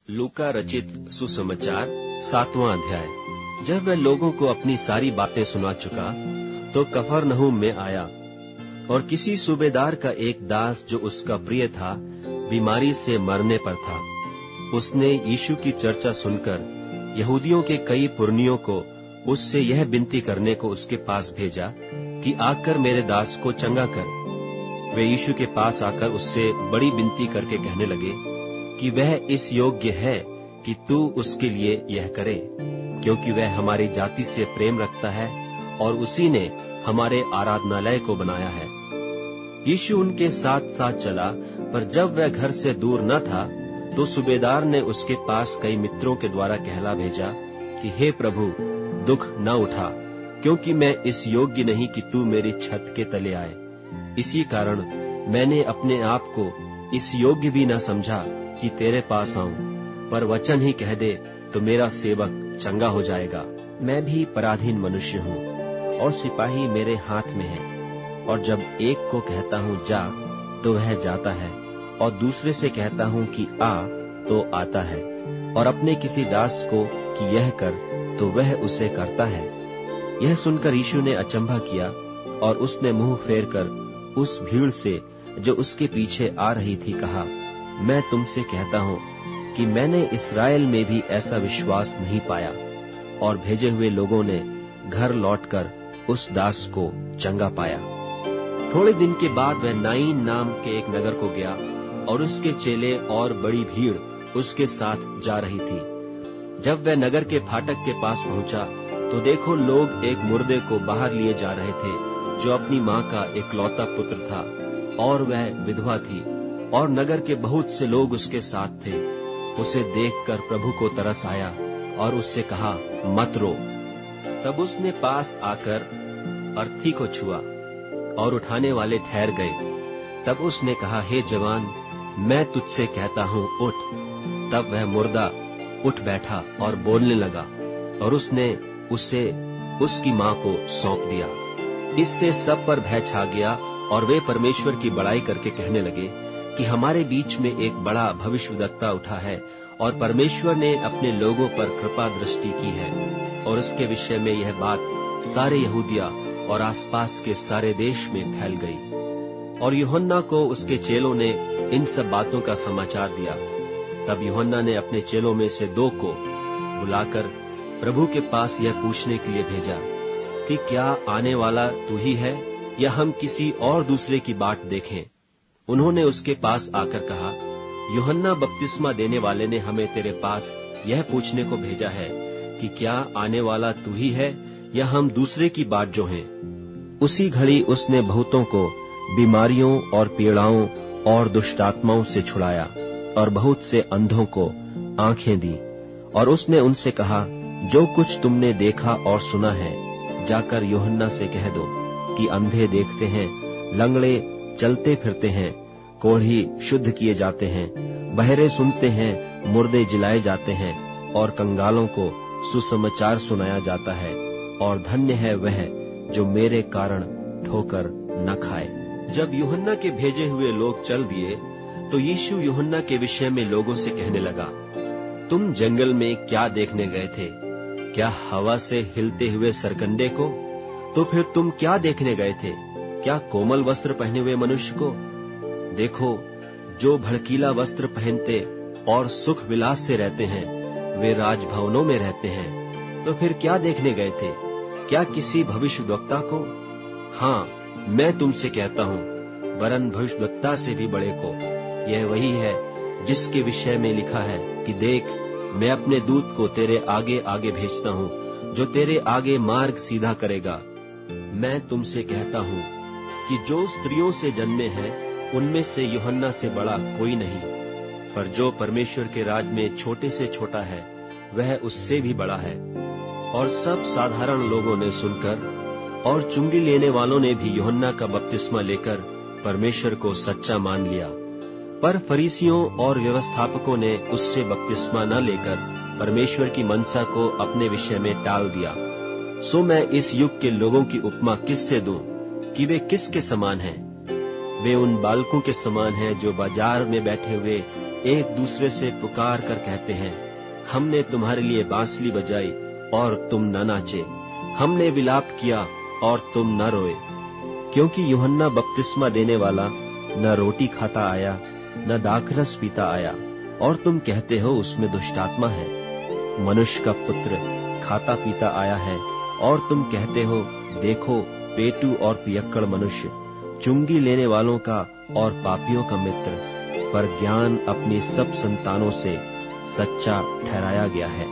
लूका रचित सुसमाचार 7वां अध्याय। जब वह लोगों को अपनी सारी बातें सुना चुका तो कफरनहूम में आया, और किसी सूबेदार का एक दास जो उसका प्रिय था बीमारी से मरने पर था। उसने यीशु की चर्चा सुनकर यहूदियों के कई पुरनियों को उससे यह विनती करने को उसके पास भेजा कि आकर मेरे दास को चंगा कर। वे यीशु के पास आकर उससे बड़ी विनती करके कहने लगे कि वह इस योग्य है कि तू उसके लिए यह करे, क्योंकि वह हमारी जाति से प्रेम रखता है और उसी ने हमारे आराधनालय को बनाया है। यीशु उनके साथ साथ चला, पर जब वह घर से दूर न था तो सूबेदार ने उसके पास कई मित्रों के द्वारा कहला भेजा कि हे प्रभु, दुख न उठा, क्योंकि मैं इस योग्य नहीं कि तू मेरी छत के तले आए। इसी कारण मैंने अपने आप को इस योग्य भी न समझा कि तेरे पास आऊं, पर वचन ही कह दे तो मेरा सेवक चंगा हो जाएगा। मैं भी पराधीन मनुष्य हूँ और सिपाही मेरे हाथ में है, और जब एक को कहता हूँ जा तो वह जाता है, और दूसरे से कहता हूँ कि आ तो आता है, और अपने किसी दास को कि यह कर तो वह उसे करता है। यह सुनकर यीशु ने अचंभा किया, और उसने मुंह फेर कर उस भीड़ से जो उसके पीछे आ रही थी कहा, मैं तुमसे कहता हूँ कि मैंने इस्राएल में भी ऐसा विश्वास नहीं पाया। और भेजे हुए लोगों ने घर लौटकर उस दास को चंगा पाया। थोड़े दिन के बाद वह नाइन नाम के एक नगर को गया, और उसके चेले और बड़ी भीड़ उसके साथ जा रही थी। जब वह नगर के फाटक के पास पहुंचा तो देखो, लोग एक मुर्दे को बाहर लिए जा रहे थे, जो अपनी माँ का इकलौता पुत्र था, और वह विधवा थी, और नगर के बहुत से लोग उसके साथ थे। उसे देखकर प्रभु को तरस आया और उससे कहा, मत रो। तब उसने पास आकर अर्थी को छुआ, और उठाने वाले ठहर गए। तब उसने कहा, हे जवान, मैं तुझसे कहता हूँ, उठ। तब वह मुर्दा उठ बैठा और बोलने लगा, और उसने उसे उसकी माँ को सौंप दिया। इससे सब पर भय छा गया, और वे परमेश्वर की बड़ाई करके कहने लगे कि हमारे बीच में एक बड़ा भविष्यद्वक्ता उठा है, और परमेश्वर ने अपने लोगों पर कृपा दृष्टि की है। और उसके विषय में यह बात सारे यहूदिया और आसपास के सारे देश में फैल गई। और यूहन्ना को उसके चेलों ने इन सब बातों का समाचार दिया। तब यूहन्ना ने अपने चेलों में से 2 को बुलाकर प्रभु के पास यह पूछने के लिए भेजा कि क्या आने वाला तू ही है, या हम किसी और दूसरे की बाट देखें। उन्होंने उसके पास आकर कहा, यूहन्ना बपतिस्मा देने वाले ने हमें तेरे पास यह पूछने को भेजा है कि क्या आने वाला तू ही है, या हम दूसरे की बाट जो हैं। उसी घड़ी उसने बहुतों को बीमारियों और पीड़ाओं और दुष्टात्माओं से छुड़ाया, और बहुत से अंधों को आंखें दी। और उसने उनसे कहा, जो कुछ तुमने देखा और सुना है, जाकर यूहन्ना से कह दो कि अंधे देखते हैं, लंगड़े चलते फिरते हैं, कोढ़ी शुद्ध किए जाते हैं, बहरे सुनते हैं, मुर्दे जिलाए जाते हैं, और कंगालों को सुसमाचार सुनाया जाता है। और धन्य है वह जो मेरे कारण ठोकर न खाए। जब यूहन्ना के भेजे हुए लोग चल दिए तो यीशु यूहन्ना के विषय में लोगों से कहने लगा, तुम जंगल में क्या देखने गए थे? क्या हवा से हिलते हुए सरकंडे को? तो फिर तुम क्या देखने गए थे? क्या कोमल वस्त्र पहने हुए मनुष्य को? देखो, जो भड़कीला वस्त्र पहनते और सुख विलास से रहते हैं, वे राजभवनों में रहते हैं। तो फिर क्या देखने गए थे? क्या किसी भविष्यद्वक्ता को? हाँ, मैं तुमसे कहता हूँ, वरन भविष्यद्वक्ता से भी बड़े को। यह वही है जिसके विषय में लिखा है कि देख, मैं अपने दूत को तेरे आगे आगे भेजता हूँ, जो तेरे आगे मार्ग सीधा करेगा। मैं तुमसे कहता हूँ कि जो स्त्रियों से जन्मे हैं, उनमें से यूहन्ना से बड़ा कोई नहीं, पर जो परमेश्वर के राज में छोटे से छोटा है, वह उससे भी बड़ा है। और सब साधारण लोगों ने सुनकर, और चुंगी लेने वालों ने भी यूहन्ना का बपतिस्मा लेकर परमेश्वर को सच्चा मान लिया। पर फरीसियों और व्यवस्थापकों ने उससे बपतिस्मा न लेकर परमेश्वर की मनसा को अपने विषय में टाल दिया। सो मैं इस युग के लोगों की उपमा किससे दूं कि वे किसके समान हैं? वे उन बालकों के समान हैं जो बाजार में बैठे हुए एक दूसरे से पुकार कर कहते हैं, हमने तुम्हारे लिए बांसुरी बजाई और तुम न नाचे, हमने विलाप किया और तुम न रोए। क्योंकि यूहन्ना बपतिस्मा देने वाला न रोटी खाता आया न दाखरस पीता आया, और तुम कहते हो उसमें दुष्टात्मा है। मनुष्य का पुत्र खाता पीता आया है, और तुम कहते हो देखो पेटू और पियक्कड़ मनुष्य, चुंगी लेने वालों का और पापियों का मित्र। पर ज्ञान अपनी सब संतानों से सच्चा ठहराया गया है।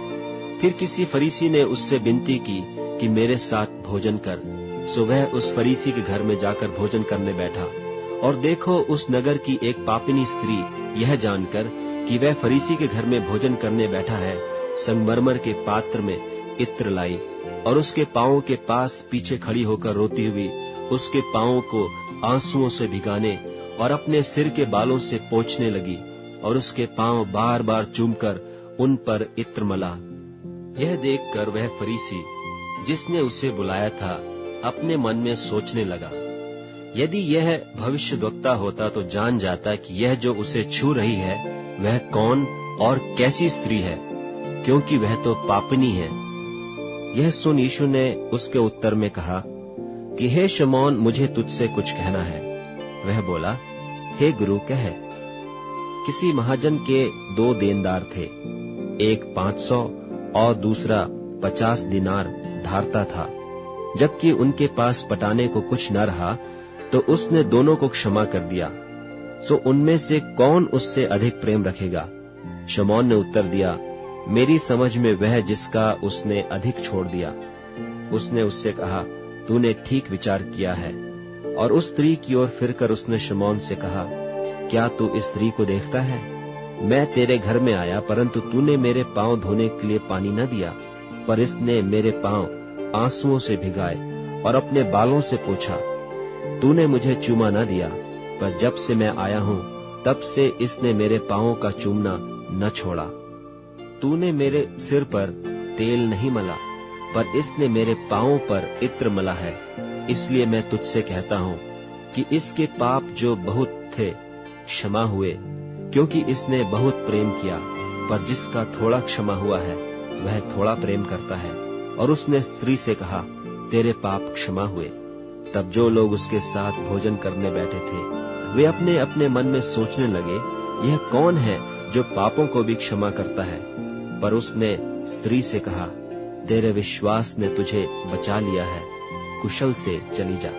फिर किसी फरीसी ने उससे विनती की कि मेरे साथ भोजन कर। सो वह उस फरीसी के घर में जाकर भोजन करने बैठा। और देखो, उस नगर की एक पापिनी स्त्री यह जानकर कि वह फरीसी के घर में भोजन करने बैठा है, संगमरमर के पात्र में इत्र लाई और उसके पांवों के पास पीछे खड़ी होकर रोती हुई उसके पांवों को आंसुओं से भिगाने और अपने सिर के बालों से पोंछने लगी और उसके पांव बार बार चूमकर उन पर इत्र मला। यह देखकर वह फरीसी जिसने उसे बुलाया था अपने मन में सोचने लगा, यदि यह भविष्यद्वक्ता होता तो जान जाता कि यह जो उसे छू रही है वह कौन और कैसी स्त्री है, क्योंकि वह तो पापिनी है। यह सुन यीशु ने उसके उत्तर में कहा कि हे शमौन, मुझे तुझसे कुछ कहना है। वह बोला, हे गुरु, कह। किसी महाजन के 2 देनदार थे, एक 500 और दूसरा 50 दिनार धारता था। जबकि उनके पास पटाने को कुछ न रहा तो उसने दोनों को क्षमा कर दिया। सो उनमें से कौन उससे अधिक प्रेम रखेगा? शमौन ने उत्तर दिया, मेरी समझ में वह जिसका उसने अधिक छोड़ दिया। उसने उससे कहा, तूने ठीक विचार किया है। और उस स्त्री की ओर फिरकर उसने शमौन से कहा, क्या तू इस स्त्री को देखता है? मैं तेरे घर में आया, परंतु तूने मेरे पांव धोने के लिए पानी न दिया, पर इसने मेरे पांव आंसुओं से भिगाए और अपने बालों से पोंछा। तूने मुझे चूमा न दिया, पर जब से मैं आया हूँ तब से इसने मेरे पांवों का चूमना न छोड़ा। तूने मेरे सिर पर तेल नहीं मला, पर इसने मेरे पांवों पर इत्र मला है। इसलिए मैं तुझसे कहता हूँ कि इसके पाप जो बहुत थे क्षमा हुए, क्योंकि इसने बहुत प्रेम किया। पर जिसका थोड़ा क्षमा हुआ है वह थोड़ा प्रेम करता है। और उसने स्त्री से कहा, तेरे पाप क्षमा हुए। तब जो लोग उसके साथ भोजन करने बैठे थे वे अपने अपने मन में सोचने लगे, यह कौन है जो पापों को भी क्षमा करता है? पर उसने स्त्री से कहा, तेरे विश्वास ने तुझे बचा लिया है, कुशल से चली जा।